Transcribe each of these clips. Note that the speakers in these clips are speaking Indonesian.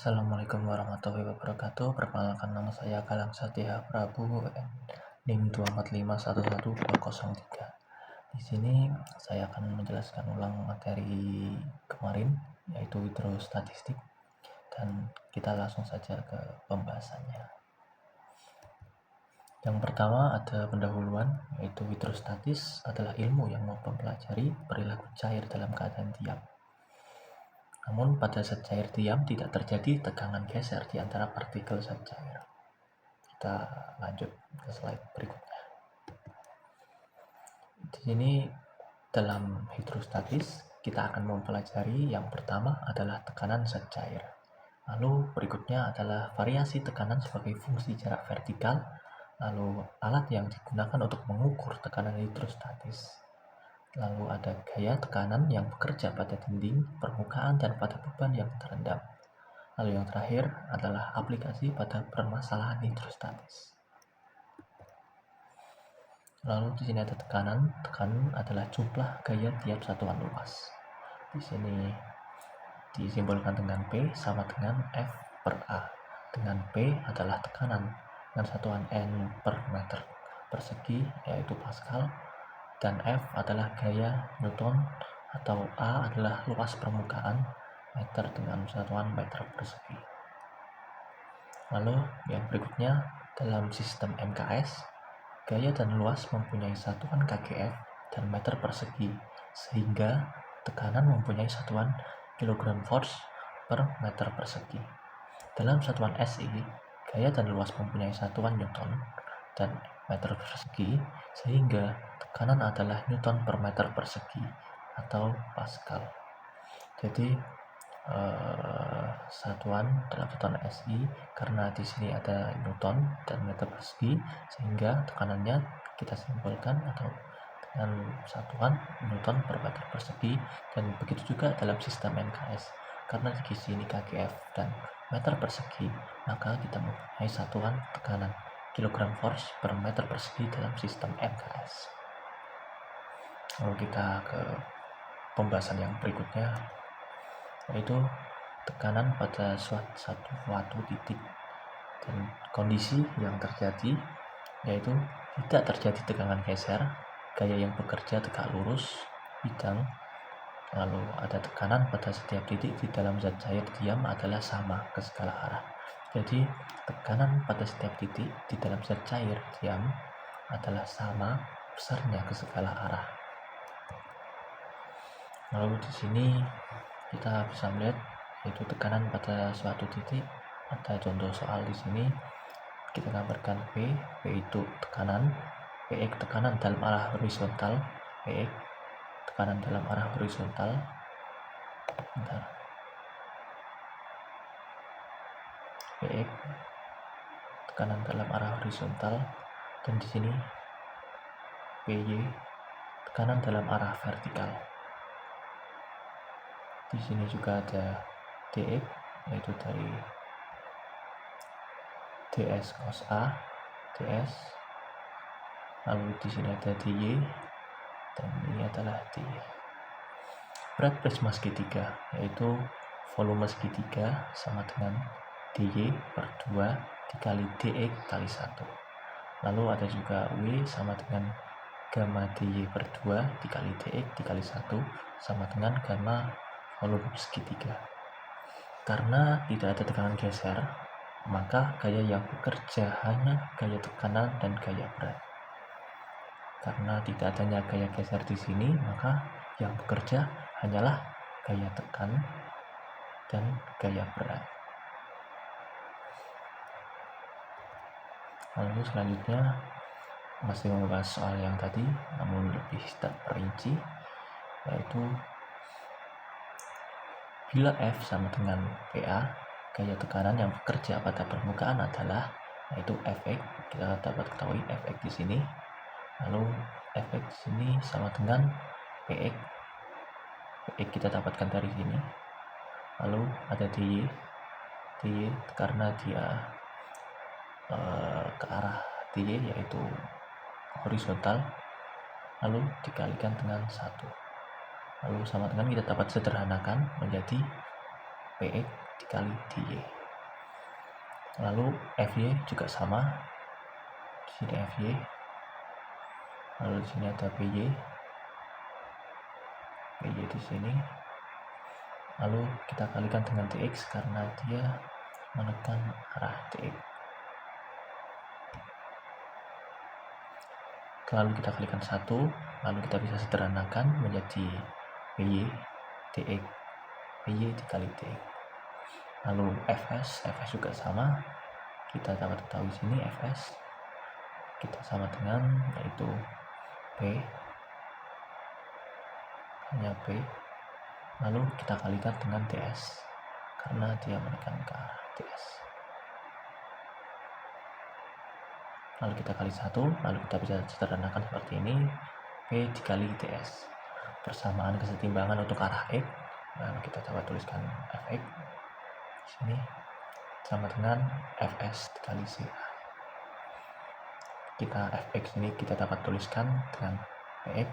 Assalamualaikum warahmatullahi wabarakatuh. Perkenalkan, nama saya Galang Satya Prabu, NIM 245112003. Di sini saya akan menjelaskan ulang materi kemarin, yaitu hidrostatistik, dan kita langsung saja ke pembahasannya. Yang pertama ada pendahuluan, yaitu hidrostatis adalah ilmu yang mempelajari perilaku cair dalam keadaan diam. Namun pada zat cair diam tidak terjadi tegangan geser di antara partikel zat cair. Kita lanjut ke slide berikutnya. Di sini dalam hidrostatis kita akan mempelajari yang pertama adalah tekanan zat cair. Lalu berikutnya adalah variasi tekanan sebagai fungsi jarak vertikal. Lalu alat yang digunakan untuk mengukur tekanan hidrostatis. Lalu ada gaya tekanan yang bekerja pada dinding, permukaan, dan pada beban yang terendam. Lalu yang terakhir adalah aplikasi pada permasalahan hidrostatis. Lalu di sini ada tekanan. Tekanan adalah jumlah gaya tiap satuan luas. Di sini disimbolkan dengan P sama dengan F per A. Dengan P adalah tekanan dengan satuan N per meter persegi, yaitu Pascal. Dan F adalah gaya Newton, atau A adalah luas permukaan meter dengan satuan meter persegi. Lalu yang berikutnya, dalam sistem MKS, gaya dan luas mempunyai satuan kgf dan meter persegi, sehingga tekanan mempunyai satuan kilogram force per meter persegi. Dalam satuan SI, gaya dan luas mempunyai satuan Newton dan meter persegi, sehingga tekanan adalah Newton per meter persegi atau Pascal. Jadi satuan dalam satuan SI, karena di sini ada Newton dan meter persegi, sehingga tekanannya kita simbolkan atau dengan satuan Newton per meter persegi. Dan begitu juga dalam sistem NKS, karena di sini kgf dan meter persegi, maka kita mempunyai satuan tekanan kilogram force per meter persegi dalam sistem MKS. Lalu kita ke pembahasan yang berikutnya, yaitu tekanan pada suatu titik dan kondisi yang terjadi, yaitu tidak terjadi tegangan geser, gaya yang bekerja tegak lurus bidang. Lalu ada tekanan pada setiap titik di dalam zat cair diam adalah sama ke segala arah. Jadi tekanan pada setiap titik di dalam zat cair diam adalah sama besarnya ke segala arah. Lalu di sini kita bisa melihat yaitu tekanan pada suatu titik. Ada contoh soal di sini, kita gambarkan P itu tekanan, PX tekanan dalam arah horizontal, PX tekanan dalam arah horizontal. PX tekanan dalam arah horizontal, dan di sini PY tekanan dalam arah vertikal. Di sini juga ada DX, yaitu dari DS cos A, DS. Lalu di sini ada DY, dan ini adalah DY. Berat prisma segitiga, yaitu volume segitiga sama dengan DY per 2 dikali DX kali 1. Lalu ada juga W sama dengan gamma DY per 2 dikali DX dikali 1 sama dengan gamma volume segitiga. Karena tidak ada tekanan geser, maka gaya yang bekerja hanya gaya tekanan dan gaya berat. Karena tidak adanya gaya geser di sini, maka yang bekerja hanyalah gaya tekan dan gaya berat. Lalu selanjutnya masih membahas soal yang tadi, namun lebih terperinci, yaitu bila F sama dengan PA, gaya tekanan yang bekerja pada permukaan adalah, yaitu Fx. Kita dapat ketahui Fx di sini. Lalu Fx di sini sama dengan Px. Px kita dapatkan dari sini. Lalu ada dy. Dy karena dia ke arah dy, yaitu horizontal, lalu dikalikan dengan 1. Lalu sama dengan kita dapat sederhanakan menjadi Px dikali dy. Lalu fy juga sama, di sini fy, lalu di sini ada py di sini, lalu kita kalikan dengan dx karena dia menekan arah dx. Lalu kita kalikan 1, lalu kita bisa sederhanakan menjadi py dx, py dikali dx. Lalu fs juga sama, kita dapat ketahui sini fs kita sama dengan yaitu p, hanya p, lalu kita kalikan dengan ds karena dia menekan ke arah ds. Lalu kita kali 1, lalu kita bisa sederhanakan seperti ini, p dikali ds. Persamaan kesetimbangan untuk arah x, lalu kita dapat tuliskan fx di sini sama dengan fs dikali ca. Kita fx ini kita dapat tuliskan dengan px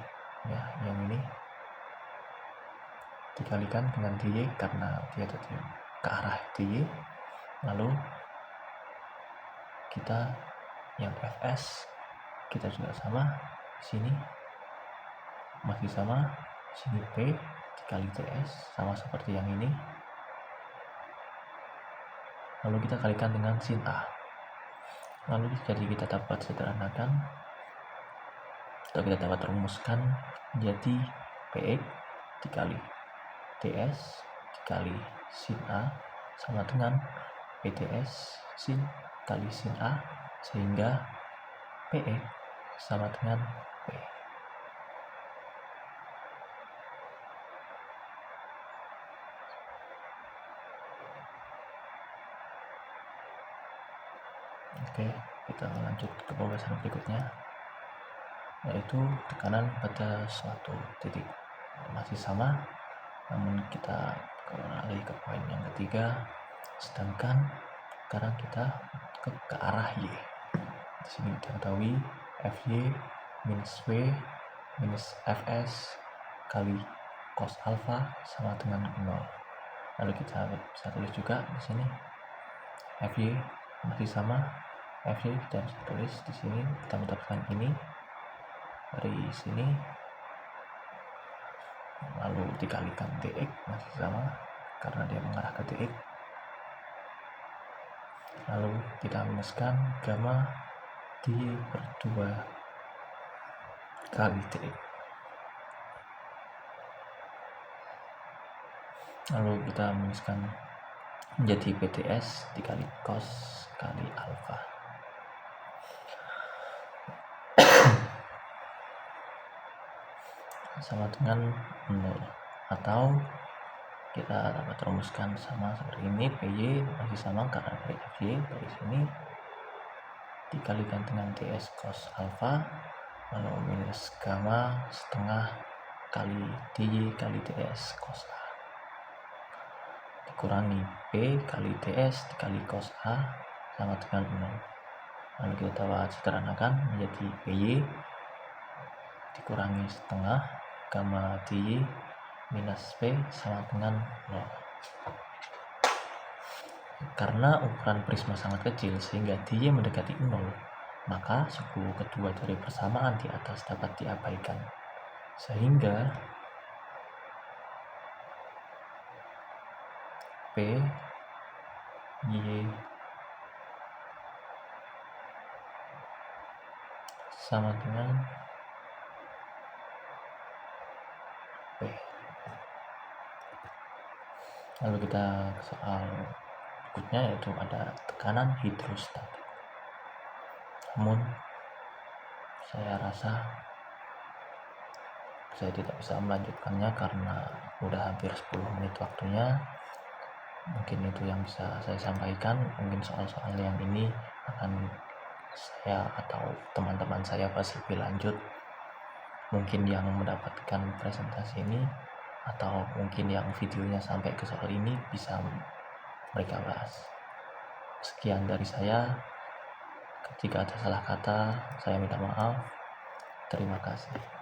ya, yang ini dikalikan dengan dy karena dia tadi ke arah dy. Lalu kita yang fs kita juga sama, di sini masih sama, di sini p dikali ds sama seperti yang ini. Lalu kita kalikan dengan sin a. Lalu jadi kita dapat sederhanakan atau kita dapat rumuskan menjadi px dikali ds dikali sin a sama dengan pds sin kali sin a, sehingga px sama dengan p. Oke, kita lanjut ke pembahasan berikutnya, yaitu tekanan pada suatu titik. Masih sama, namun kita kembali ke poin yang ketiga, sedangkan sekarang kita ke arah y. Di sini kita ketahui fy minus w minus fs kali cos alpha sama dengan 0. Lalu kita bisa tulis juga di sini fy masih sama, fy kita bisa tulis di sini, kita mendapatkan ini dari sini, lalu dikalikan dx masih sama karena dia mengarah ke dx. Lalu kita minuskan gamma dy per 2 kali dx. Lalu kita minuskan menjadi pds dikali cos kali alpha. Sama dengan 0, atau kita dapat rumuskan sama seperti ini, py masih sama karena dari fy dari sini dikalikan dengan ds cos alpha, lalu minus gamma setengah kali dy kali ds cos a dikurangi p kali ds dikali cos a sama dengan 0. Lalu kita dapat sederhanakan menjadi py dikurangi setengah gamma dy minus p sama dengan 0. Karena ukuran prisma sangat kecil sehingga dy mendekati 0, maka suku kedua dari persamaan di atas dapat diabaikan, sehingga p y sama dengan p. Lalu kita ke soal berikutnya, yaitu ada tekanan hidrostatik. Namun saya rasa saya tidak bisa melanjutkannya karena udah hampir 10 menit waktunya. Mungkin itu yang bisa saya sampaikan. Mungkin soal-soal yang ini akan saya atau teman-teman saya bahas lebih lanjut. Mungkin yang mendapatkan presentasi ini atau mungkin yang videonya sampai ke soal ini bisa mereka bahas. Sekian dari saya. Jika ada salah kata, saya minta maaf. Terima kasih.